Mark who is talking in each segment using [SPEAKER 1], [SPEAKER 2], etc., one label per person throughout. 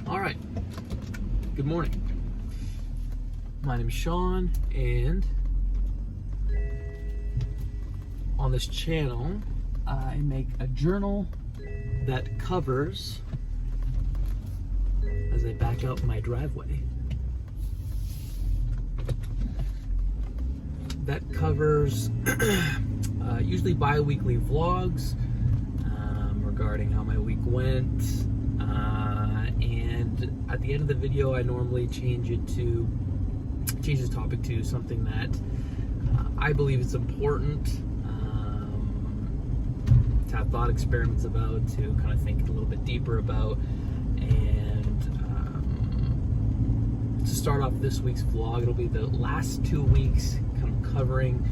[SPEAKER 1] All right, good morning. My name is Sean, and on this channel, I make a journal that covers, as I back out my driveway, that covers usually bi-weekly vlogs regarding how my week went. And at the end of the video, I normally change the topic to something that I believe is important to have thought experiments about, to kind of think a little bit deeper about, and to start off this week's vlog, it'll be the last 2 weeks kind of covering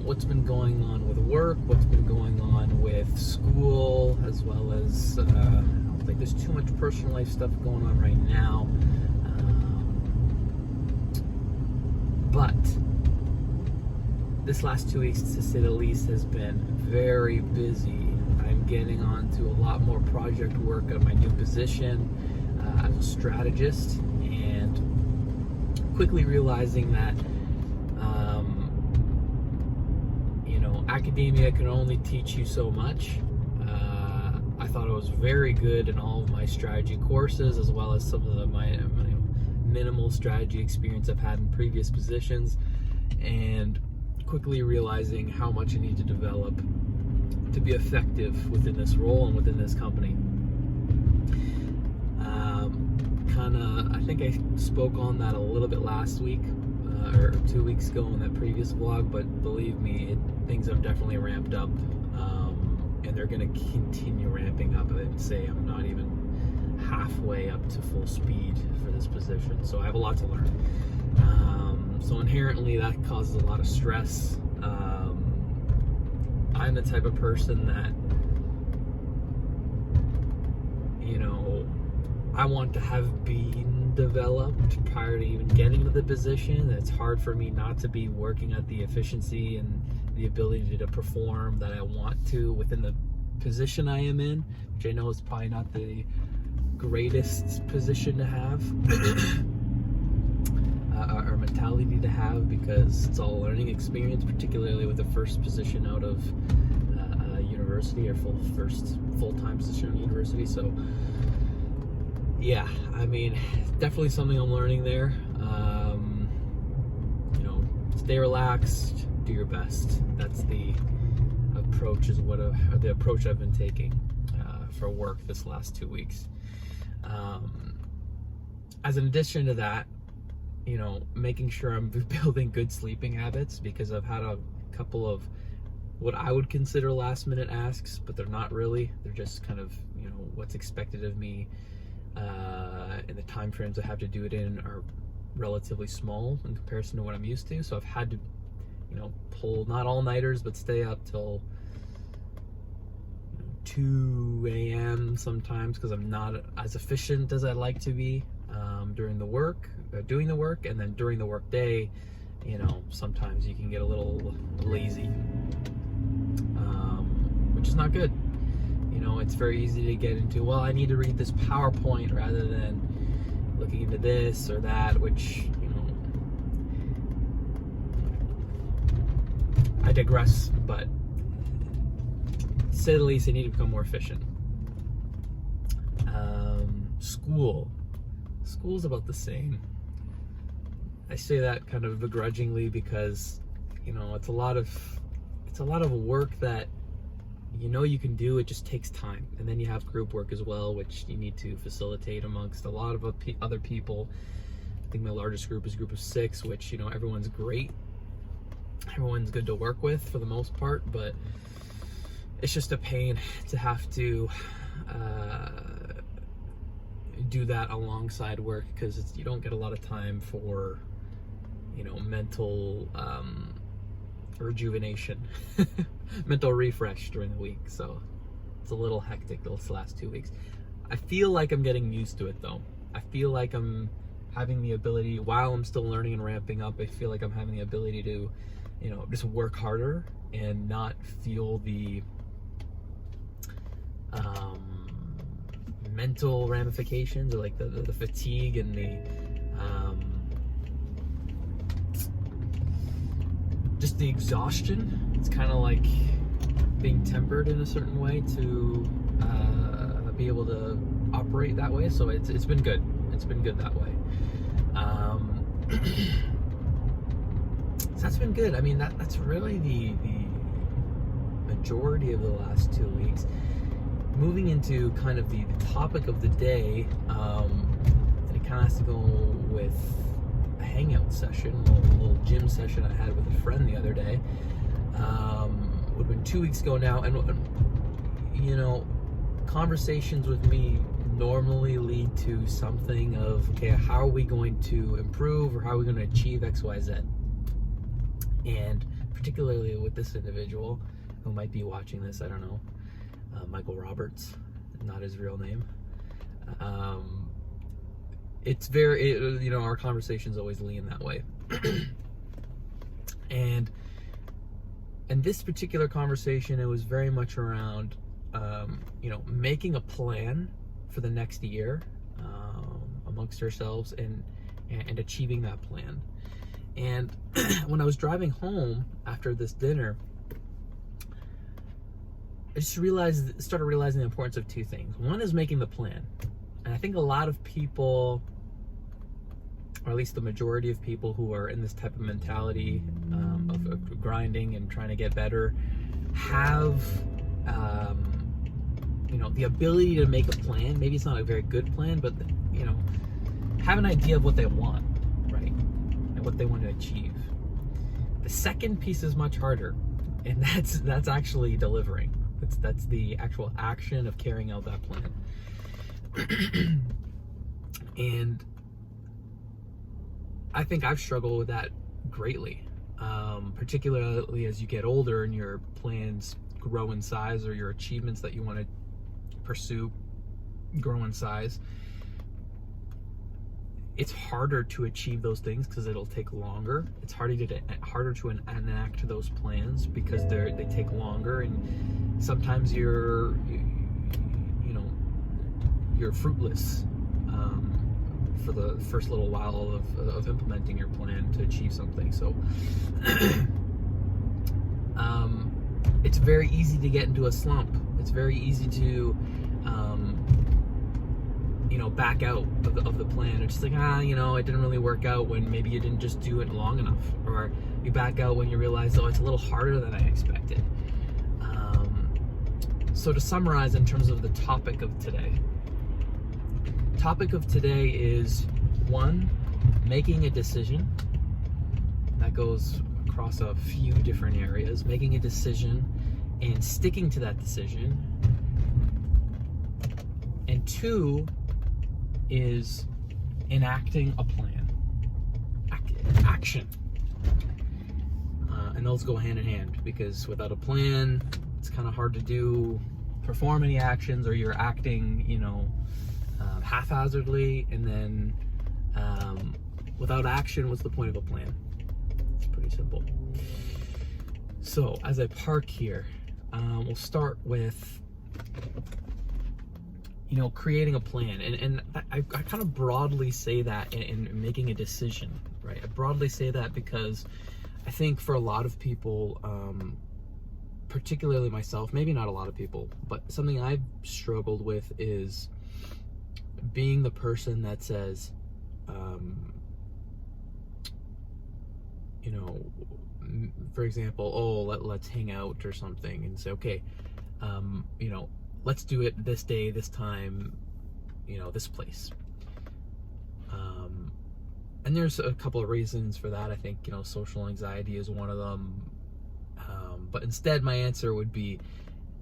[SPEAKER 1] what's been going on with work, what's been going on with school, as well as I don't think there's too much personal life stuff going on right now, but this last 2 weeks, to say the least, has been very busy. I'm getting on to a lot more project work on my new position as a strategist, and quickly realizing that academia can only teach you so much. I thought I was very good in all of my strategy courses, as well as some of my minimal strategy experience I've had in previous positions, and quickly realizing how much I need to develop to be effective within this role and within this company. I think I spoke on that a little bit last week or 2 weeks ago in that previous vlog, but believe me, things have definitely ramped up, and they're going to continue ramping up. I'd say I'm not even halfway up to full speed for this position, so I have a lot to learn. So inherently that causes a lot of stress. I'm the type of person that, I want to have been developed prior to even getting to the position. It's hard for me not to be working at the efficiency and the ability to perform that I want to within the position I am in, which I know is probably not the greatest position to have or mentality to have, because it's all learning experience, particularly with the first position out of university, or first full-time position in university. So yeah, I mean, definitely something I'm learning there. Stay relaxed, do your best. That's the approach, the approach I've been taking for work this last 2 weeks. As an addition to that, making sure I'm building good sleeping habits, because I've had a couple of what I would consider last minute asks, but they're not really. They're just kind of, what's expected of me, and the time frames I have to do it in are relatively small in comparison to what I'm used to. So I've had to, pull not all-nighters, but stay up till 2 a.m. sometimes, because I'm not as efficient as I'd like to be during the work, doing the work, and then during the work day, sometimes you can get a little lazy, which is not good. It's very easy to get into, well, I need to read this PowerPoint rather than looking into this or that, which, I digress, but to say the least, I need to become more efficient. School's about the same. I say that kind of begrudgingly, because it's a lot of work that you can do. It just takes time, and then you have group work as well, which you need to facilitate amongst a lot of other people. I think my largest group is a group of 6, which everyone's great, everyone's good to work with for the most part, but it's just a pain to have to do that alongside work, because you don't get a lot of time for mental rejuvenation, mental refresh during the week. So it's a little hectic those last 2 weeks. I feel like I'm getting used to it, though. I feel like I'm having the ability, while I'm still learning and ramping up, I feel like I'm having the ability to just work harder and not feel the mental ramifications, or like the fatigue and the just the exhaustion. It's kind of like being tempered in a certain way to be able to operate that way. So it's been good. It's been good that way. So that's been good. I mean, that's really the majority of the last 2 weeks. Moving into kind of the topic of the day, and it kind of has to go with a hangout session, a little gym session I had with a friend the other day. Would have been 2 weeks ago now, and you know, conversations with me normally lead to something of, okay, how are we going to improve, or how are we going to achieve XYZ? And particularly with this individual who might be watching this, I don't know, Michael Roberts, not his real name. It's very, you know, our conversations always lean that way. and this particular conversation, it was very much around, you know, making a plan for the next year amongst ourselves and achieving that plan. And when I was driving home after this dinner, I just started realizing the importance of two things. One is making the plan. And I think a lot of people, or at least the majority of people who are in this type of mentality of grinding and trying to get better, have you know, the ability to make a plan. Maybe it's not a very good plan, but you know, have an idea of what they want, right? And what they want to achieve. The second piece is much harder, and that's actually delivering. That's the actual action of carrying out that plan. And I think I've struggled with that greatly, particularly as you get older and your plans grow in size, or your achievements that you want to pursue grow in size. It's harder to achieve those things because it'll take longer. It's harder to enact those plans because they take longer, and sometimes you're fruitless for the first little while of implementing your plan to achieve something. So it's very easy to get into a slump. It's very easy to back out of the plan. It's just like, it didn't really work out, when maybe you didn't just do it long enough, or you back out when you realize, it's a little harder than I expected. So to summarize, in terms of the topic of today is, one, making a decision. That goes across a few different areas. Making a decision and sticking to that decision. And two is enacting a plan. Action. And those go hand in hand, because without a plan, it's kind of hard to perform any actions, or you're acting, haphazardly, and then without action, what's the point of a plan? It's pretty simple. So as I park here, we'll start with creating a plan, and I kind of broadly say that in making a decision, right? I broadly say that because I think for a lot of people, particularly myself, maybe not a lot of people, but something I've struggled with is being the person that says, for example, let's hang out or something, and say, okay, let's do it this day, this time, this place. And there's a couple of reasons for that. I think, social anxiety is one of them. But instead, my answer would be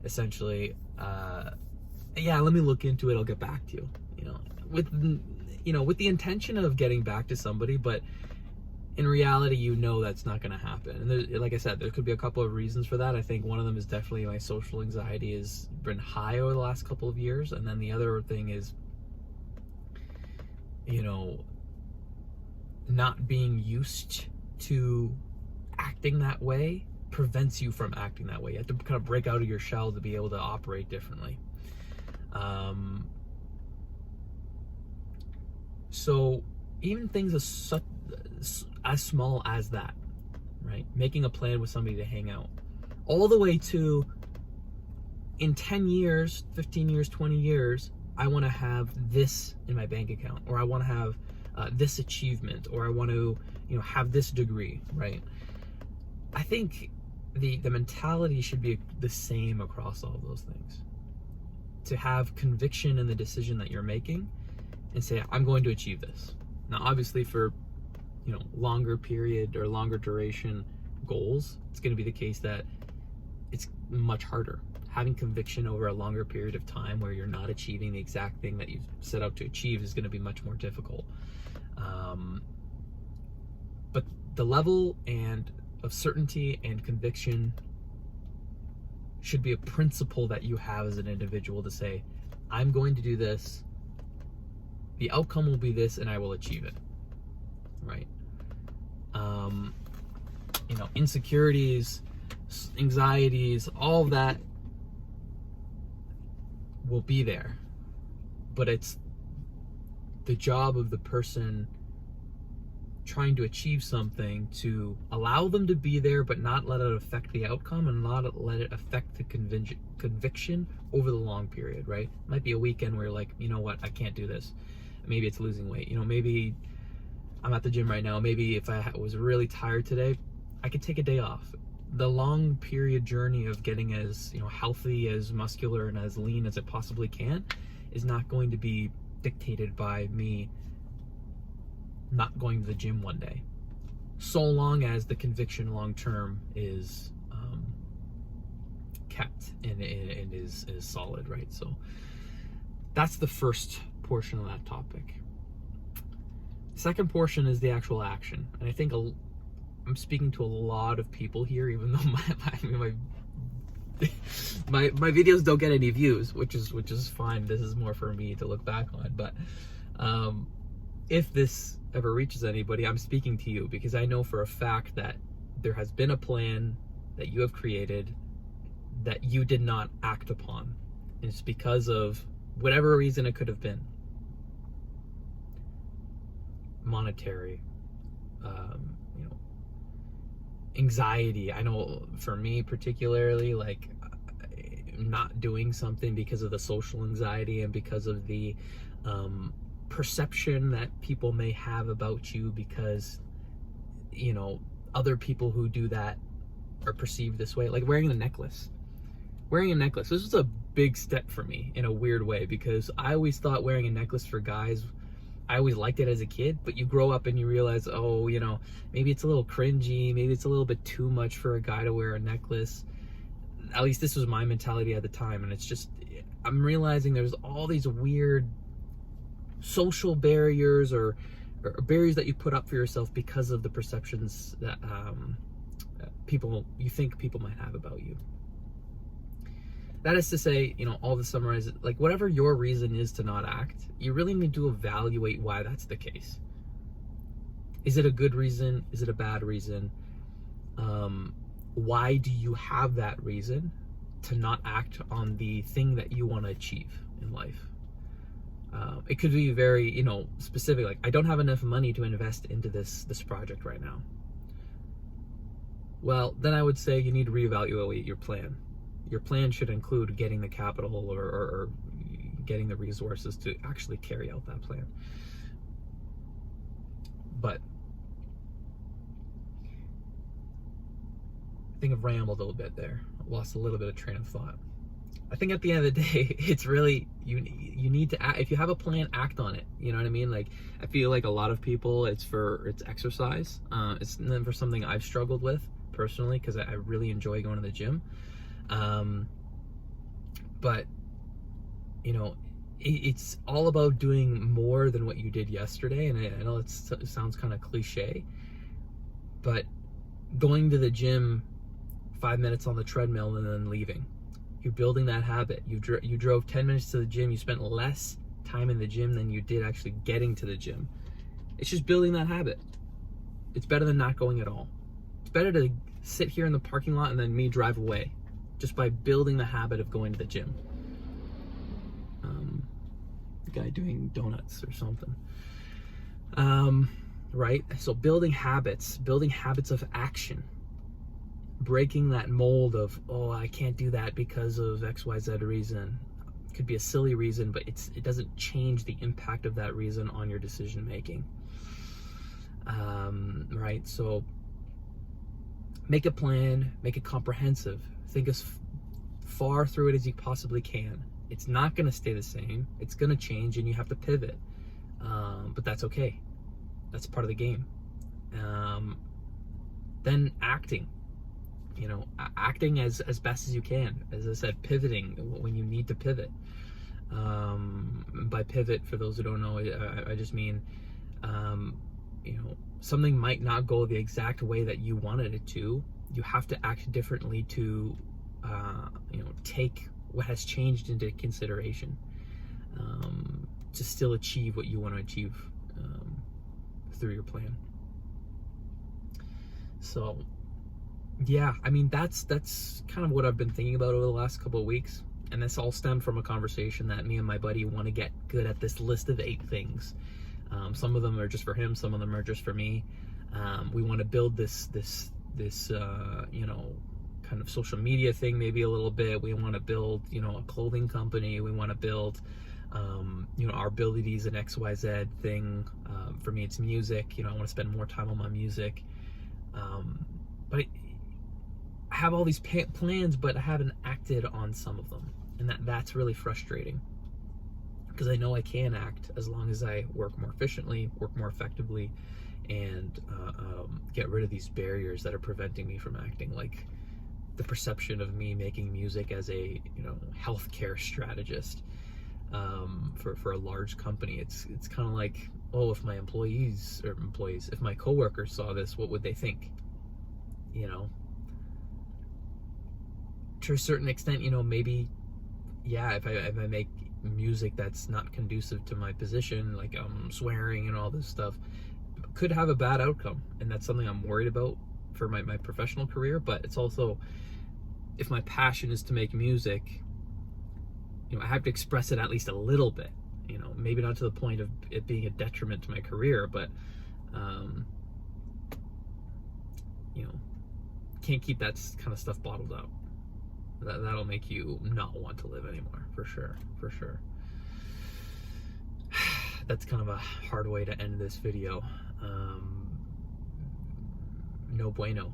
[SPEAKER 1] essentially, let me look into it. I'll get back to you. With the intention of getting back to somebody, but in reality, that's not going to happen. And like I said, there could be a couple of reasons for that. I think one of them is definitely my social anxiety has been high over the last couple of years. And then the other thing is, not being used to acting that way prevents you from acting that way. You have to kind of break out of your shell to be able to operate differently. So even things as small as that, right? Making a plan with somebody to hang out, all the way to in 10 years, 15 years, 20 years, I want to have this in my bank account, or I want to have this achievement, or I want to, have this degree, right? I think the mentality should be the same across all of those things. To have conviction in the decision that you're making and say, I'm going to achieve this. Now, obviously for, longer period or longer duration goals, it's going to be the case that it's much harder. Having conviction over a longer period of time where you're not achieving the exact thing that you've set out to achieve is going to be much more difficult. But the level of certainty and conviction should be a principle that you have as an individual to say, I'm going to do this, the outcome will be this, and I will achieve it, right? Insecurities, anxieties, all of that will be there, but it's the job of the person trying to achieve something to allow them to be there, but not let it affect the outcome and not let it affect the conviction over the long period, right? It might be a weekend where you're like, you know what, I can't do this. Maybe it's losing weight. Maybe I'm at the gym right now. Maybe if I was really tired today, I could take a day off. The long period journey of getting as healthy, as muscular, and as lean as it possibly can is not going to be dictated by me not going to the gym one day, so long as the conviction long term is kept and is solid, right? So that's the first portion of that topic. Second portion is the actual action, and I think I'm speaking to a lot of people here, even though my videos don't get any views, which is fine. This is more for me to look back on. But if this ever reaches anybody, I'm speaking to you because I know for a fact that there has been a plan that you have created that you did not act upon. And it's because of whatever reason it could have been. Monetary, anxiety. I know for me particularly, like not doing something because of the social anxiety and because of the perception that people may have about you, because other people who do that are perceived this way. Like wearing a necklace. This was a big step for me in a weird way, because I always thought wearing a necklace for guys, I always liked it as a kid, but you grow up and you realize, maybe it's a little cringy, maybe it's a little bit too much for a guy to wear a necklace. At least this was my mentality at the time, and it's just, I'm realizing there's all these weird social barriers or barriers that you put up for yourself because of the perceptions that you think people might have about you. That is to say, all to summarize it, like whatever your reason is to not act, you really need to evaluate why that's the case. Is it a good reason? Is it a bad reason? Why do you have that reason to not act on the thing that you want to achieve in life? It could be very, specific, like I don't have enough money to invest into this project right now. Well, then I would say you need to reevaluate your plan. Your plan should include getting the capital or getting the resources to actually carry out that plan. But I think I've rambled a little bit there. I lost a little bit of train of thought. I think at the end of the day, it's really, you need to act. If you have a plan, act on it. You know what I mean? Like, I feel like a lot of people, it's exercise. It's never something I've struggled with personally, because I really enjoy going to the gym. But it's all about doing more than what you did yesterday. And I know it sounds kind of cliche, but going to the gym 5 minutes on the treadmill and then leaving, you're building that habit. You drove 10 minutes to the gym. You spent less time in the gym than you did actually getting to the gym. It's just building that habit. It's better than not going at all. It's better to sit here in the parking lot and then me drive away, just by building the habit of going to the gym. The guy doing donuts or something. Right? So building habits of action, breaking that mold of, oh, I can't do that because of XYZ reason. It could be a silly reason, but it doesn't change the impact of that reason on your decision making. Right? So make a plan, make it comprehensive. Think as far through it as you possibly can. It's not going to stay the same. It's going to change, and you have to pivot. But that's okay. That's part of the game. Then acting. Acting as best as you can. As I said, pivoting when you need to pivot. By pivot, for those who don't know, I just mean, something might not go the exact way that you wanted it to. You have to act differently to, take what has changed into consideration, to still achieve what you want to achieve through your plan. So, yeah, I mean, that's kind of what I've been thinking about over the last couple of weeks. And this all stemmed from a conversation that me and my buddy want to get good at this list of 8 things. Some of them are just for him, some of them are just for me. We want to build this kind of social media thing, maybe a little bit. We want to build, a clothing company. We want to build, our abilities in XYZ thing. For me, it's music. I want to spend more time on my music. But I have all these plans, but I haven't acted on some of them. And that's really frustrating, because I know I can act as long as I work more efficiently, work more effectively, and get rid of these barriers that are preventing me from acting, like the perception of me making music as a healthcare strategist for a large company. It's kind of like, oh, if my if my coworkers saw this, what would they think? To a certain extent, maybe, yeah, if I make music that's not conducive to my position, like swearing and all this stuff, could have a bad outcome. And that's something I'm worried about for my professional career. But it's also, if my passion is to make music, I have to express it at least a little bit, maybe not to the point of it being a detriment to my career, but can't keep that kind of stuff bottled up. That'll make you not want to live anymore, for sure. That's kind of a hard way to end this video. No bueno.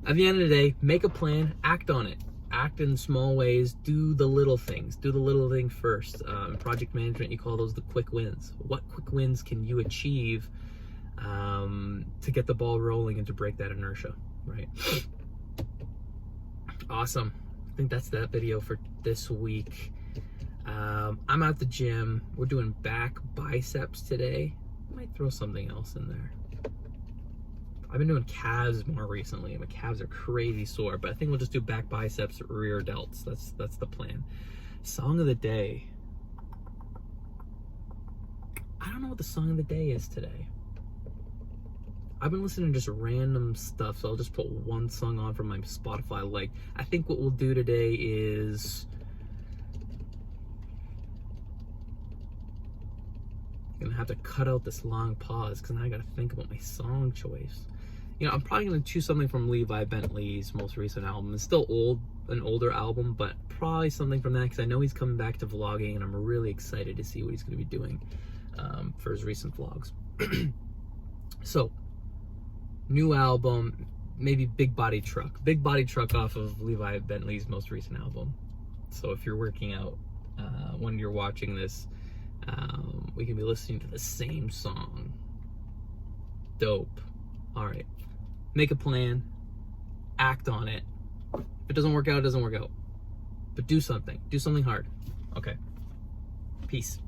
[SPEAKER 1] At the end of the day, make a plan, act on it. Act in small ways, do the little things. Do the little thing first. In project management, you call those the quick wins. What quick wins can you achieve to get the ball rolling and to break that inertia, right? Awesome. I think that's that video for this week. I'm at the gym. We're doing back biceps today. I might throw something else in there. I've been doing calves more recently. My calves are crazy sore, but I think we'll just do back biceps, rear delts. That's the plan. Song of the day. I don't know what the song of the day is today. I've been listening to just random stuff, so I'll just put one song on from my Spotify. Like, I think what we'll do today is, I'm gonna have to cut out this long pause because now I gotta think about my song choice. I'm probably gonna choose something from Levi Bentley's most recent album. It's still an older album, but probably something from that, because I know he's coming back to vlogging, and I'm really excited to see what he's gonna be doing for his recent vlogs. So, new album, maybe Big Body Truck off of Levi Bentley's most recent album. So if you're working out when you're watching this, we can be listening to the same song. Dope. All right, make a plan, act on it. If it doesn't work out, it doesn't work out, but do something hard. Okay, peace.